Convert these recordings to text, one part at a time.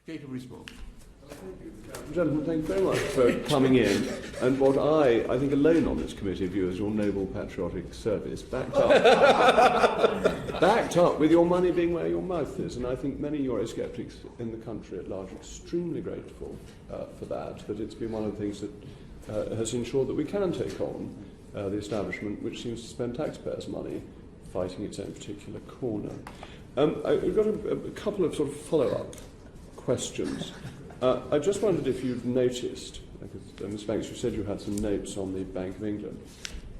Jacob Rees-Mogg. Gentlemen, thank you very much for coming in, and what I think alone on this committee view as your noble patriotic service, backed up with your money being where your mouth is, and I think many Eurosceptics in the country at large are extremely grateful for that it's been one of the things that has ensured that we can take on the establishment which seems to spend taxpayers' money fighting its own particular corner. We've got a couple of sort of follow-up questions. I just wondered if you'd noticed, because Ms. Banks, you said you had some notes on the Bank of England,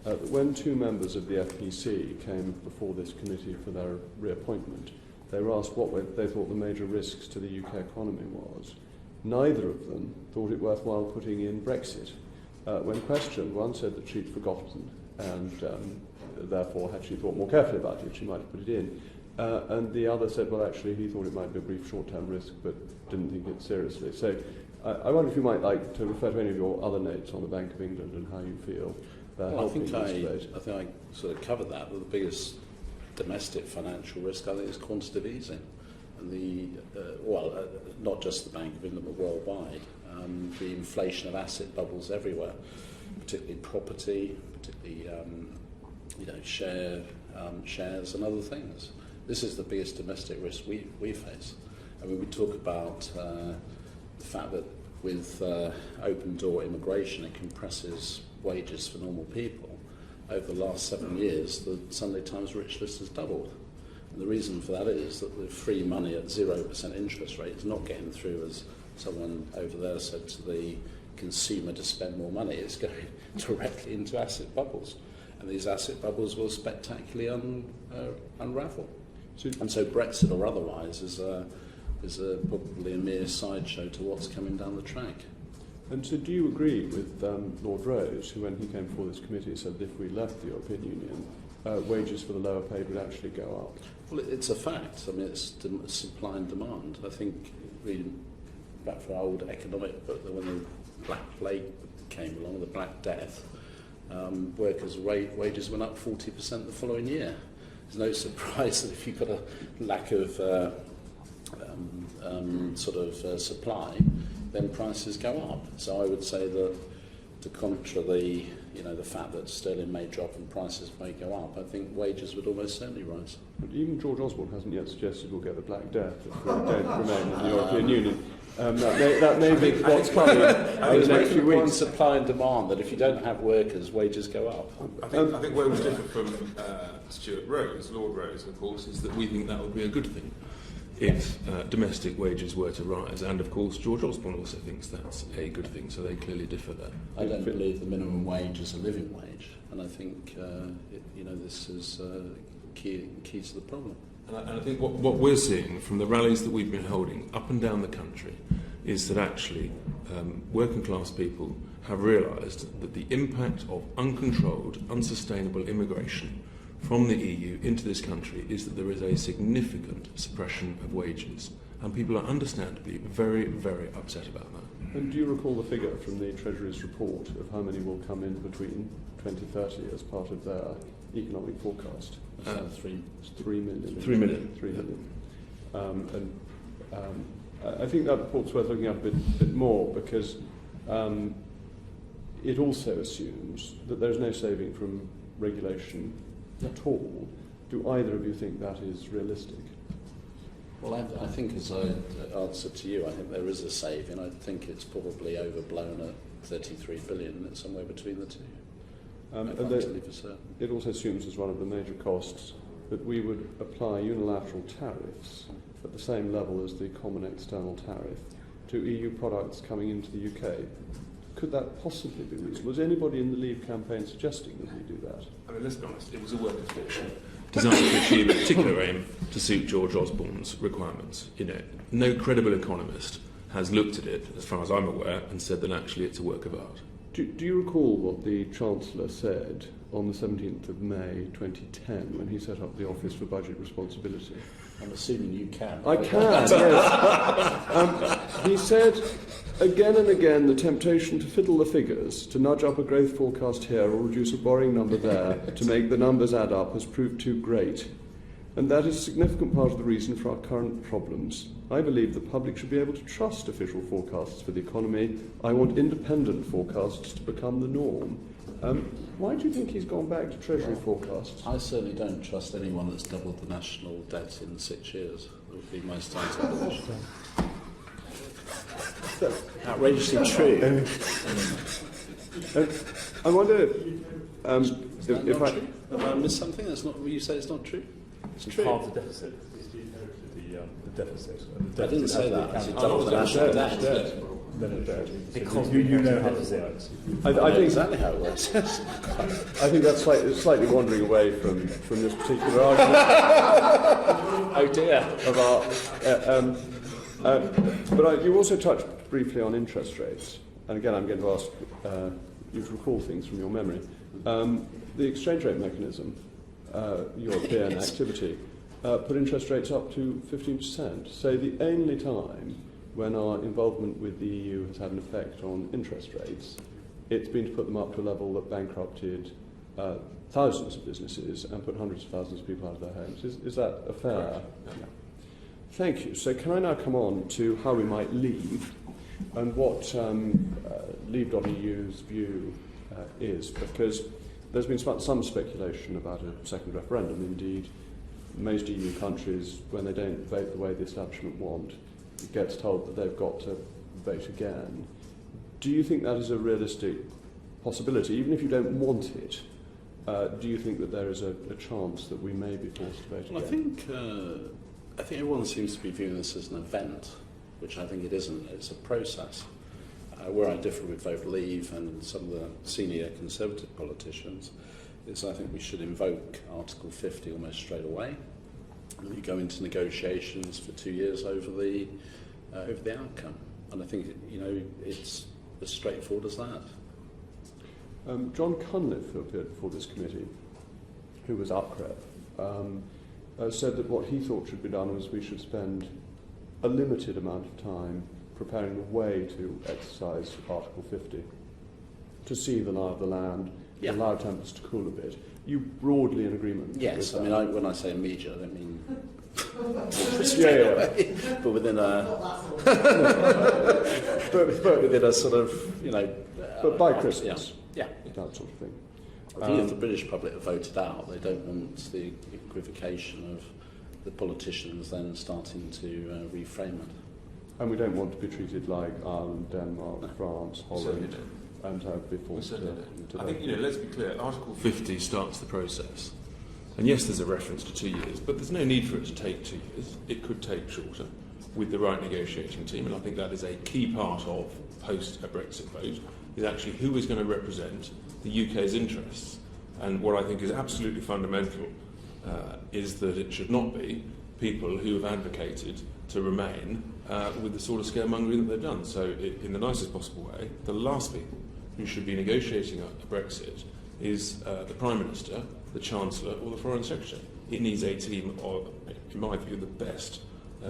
that when two members of the FPC came before this committee for their reappointment, they were asked what they thought the major risks to the UK economy was. Neither of them thought it worthwhile putting in Brexit. When questioned, one said that she'd forgotten, and therefore, had she thought more carefully about it, she might have put it in. And the other said, well, actually, he thought it might be a brief short-term risk, but didn't think it seriously. So I wonder if you might like to refer to any of your other notes on the Bank of England and how you feel they're helping this debate. I think I sort of covered that, but the biggest domestic financial risk, I think, is quantitative easing. And not just the Bank of England, but worldwide. The inflation of asset bubbles everywhere, particularly property, particularly shares and other things. This is the biggest domestic risk we face. I mean, we talk about the fact that with open door immigration, it compresses wages for normal people. Over the last 7 years, the Sunday Times Rich List has doubled. And the reason for that is that the free money at 0% interest rate is not getting through, as someone over there said, to the consumer to spend more money. It's going directly into asset bubbles. And these asset bubbles will spectacularly unravel. And so Brexit or otherwise is probably a mere sideshow to what's coming down the track. And so do you agree with Lord Rose, who when he came before this committee said that if we left the European Union, wages for the lower paid would actually go up? Well, it's a fact. I mean, it's supply and demand. I think, reading back for our old economic book, that when the Black Plague came along, the Black Death, workers' wages went up 40% the following year. There's no surprise that if you've got a lack of supply, then prices go up. So I would say that, to contra the fact that sterling may drop and prices may go up, I think wages would almost certainly rise. But even George Osborne hasn't yet suggested we'll get the Black Death if we don't remain in the European Union. That may be what's coming in the next few weeks. Supply and demand, that if you don't have workers, wages go up. I think where we differ from Lord Rose, of course, is that we think that would be a good thing if domestic wages were to rise. And, of course, George Osborne also thinks that's a good thing, so they clearly differ there. I don't believe the minimum wage is a living wage, and I think this is key to the problem. And I think what we're seeing from the rallies that we've been holding up and down the country is that actually working class people have realised that the impact of uncontrolled, unsustainable immigration from the EU into this country is that there is a significant suppression of wages, and people are understandably very, very upset about that. And do you recall the figure from the Treasury's report of how many will come in between 2030 as part of their economic forecast? 3 million. 3 million. 3 million. I think that report's worth looking at a bit more, because it also assumes that there's no saving from regulation at all. Do either of you think that is realistic? Well, I think, as I answered to you, I think there is a saving. I think it's probably overblown at 33 billion. It's somewhere between the two. It also assumes, as one of the major costs, that we would apply unilateral tariffs at the same level as the common external tariff to EU products coming into the UK. Could that possibly be reasonable? Is anybody in the Leave campaign suggesting that we do that? I mean, let's be honest, it was a work of fiction designed to achieve a particular aim to suit George Osborne's requirements. No credible economist has looked at it, as far as I'm aware, and said that actually it's a work of art. Do you recall what the Chancellor said on the 17th of May 2010 when he set up the Office for Budget Responsibility? I'm assuming you can. I can, yes. He said, again and again, the temptation to fiddle the figures, to nudge up a growth forecast here or reduce a borrowing number there, to make the numbers add up, has proved too great. And that is a significant part of the reason for our current problems. I believe the public should be able to trust official forecasts for the economy. I want independent forecasts to become the norm. Why do you think he's gone back to Treasury forecasts? I certainly don't trust anyone that's doubled the national debt in 6 years. That would be my starting position. Outrageously true. I wonder if I... True? Have I missed something? That's not. You say it's not true? It's true. Half the deficit. The deficit. I didn't say that. I said double the national debt. Because you know how it works. I think exactly how it works. I think that's slightly wandering away from this particular argument. Oh dear. But you also touched briefly on interest rates, and again I'm going to ask you to recall things from your memory. The exchange rate mechanism, European activity, put interest rates up to 15%. So the only time when our involvement with the EU has had an effect on interest rates, it's been to put them up to a level that bankrupted thousands of businesses and put hundreds of thousands of people out of their homes. Is that a fair? Yeah. Thank you. So can I now come on to how we might leave and what Leave.EU's view is? Because there's been some speculation about a second referendum. Indeed, most EU countries, when they don't vote the way the establishment want, it gets told that they've got to vote again. Do you think that is a realistic possibility? Even if you don't want it, do you think that there is a chance that we may be forced to vote again? I think everyone seems to be viewing this as an event, which I think it isn't. It's a process. Where I differ with both Leave and some of the senior Conservative politicians is I think we should invoke Article 50 almost straight away. And we go into negotiations for 2 years over the outcome. And I think it's as straightforward as that. John Cunliffe, who appeared before this committee, who was UPREP, said that what he thought should be done was we should spend a limited amount of time preparing the way to exercise Article 50, to see the lie of the land, allow tempers to cool a bit. You broadly in agreement? Yes, with I that? mean, when I say immediate, I don't mean yeah. but within but within a sort of, but by Christmas. Yeah. That sort of thing. I think if the British public have voted out, they don't want the equivocation of the politicians then starting to reframe it. And we don't want to be treated like Ireland, Denmark, France, Holland, and be forced to I think, let's be clear, Article 50 starts the process. And yes, there's a reference to 2 years, but there's no need for it to take 2 years. It could take shorter with the right negotiating team, and I think that is a key part of post-Brexit vote, is actually who is going to represent the UK's interests. And what I think is absolutely fundamental is that it should not be people who have advocated to remain with the sort of scaremongering that they've done. So in the nicest possible way, the last people who should be negotiating a Brexit is the Prime Minister, the Chancellor or the Foreign Secretary. It needs a team of, in my view, the best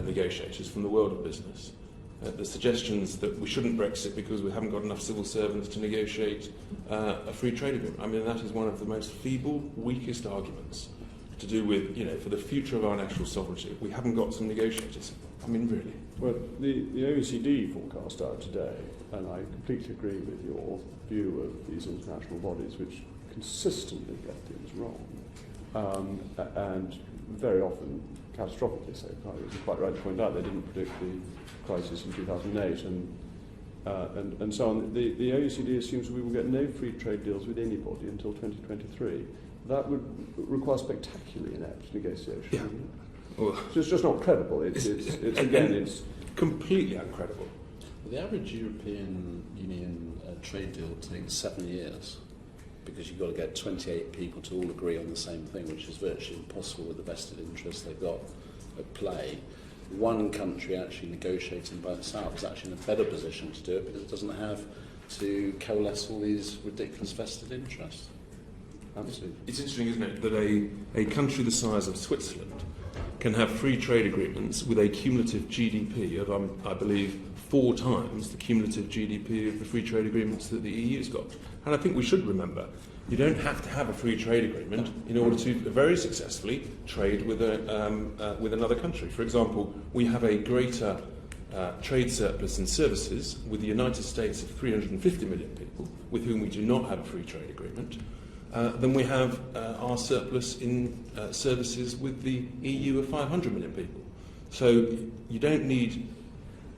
negotiators from the world of business. The suggestions that we shouldn't Brexit because we haven't got enough civil servants to negotiate a free trade agreement. I mean, that is one of the most feeble, weakest arguments to do with, for the future of our national sovereignty. We haven't got some negotiators. I mean, really. Well, the OECD forecast out today, and I completely agree with your view of these international bodies, which consistently get things wrong, and very often catastrophically so. You're quite right to point out they didn't predict the crisis in 2008 and so on. The OECD assumes we will get no free trade deals with anybody until 2023. That would require spectacularly inept negotiation. Yeah. Well, so it's just not credible. It's completely uncredible. Well, the average European Union trade deal takes 7 years because you've got to get 28 people to all agree on the same thing, which is virtually impossible with the vested interests they've got at play. One country actually negotiating by itself is actually in a better position to do it because it doesn't have to coalesce all these ridiculous vested interests. Absolutely. It's interesting, isn't it, that a country the size of Switzerland can have free trade agreements with a cumulative GDP of, I believe, 4 times the cumulative GDP of the free trade agreements that the EU's got. And I think we should remember You don't have to have a free trade agreement in order to very successfully trade with another country. For example, we have a greater trade surplus in services with the United States of 350 million people, with whom we do not have a free trade agreement, than we have our surplus in services with the EU of 500 million people. So you don't need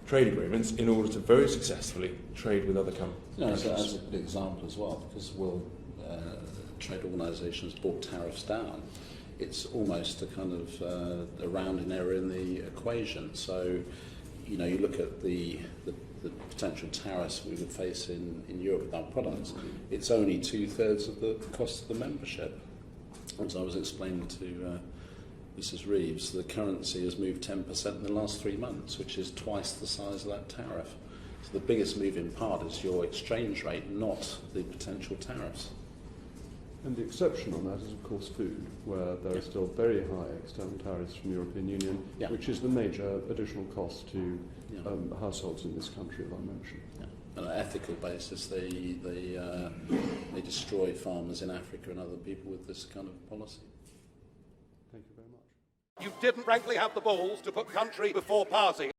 trade agreements in order to very successfully trade with other countries. No, as a good example as well, because World Trade Organisation has brought tariffs down. It's almost a kind of a rounding error in the equation. So, you know, you look at the potential tariffs we would face in Europe with our products, it's only 2/3 of the cost of the membership. As I was explaining to Mrs. Reeves, the currency has moved 10% in the last 3 months, which is twice the size of that tariff. So the biggest moving part is your exchange rate, not the potential tariffs. And the exception on that is, of course, food, where there are still very high external tariffs from the European Union, which is the major additional cost to households in this country, as I mentioned. On an ethical basis, they destroy farmers in Africa and other people with this kind of policy. Thank you very much. You didn't frankly have the balls to put country before party.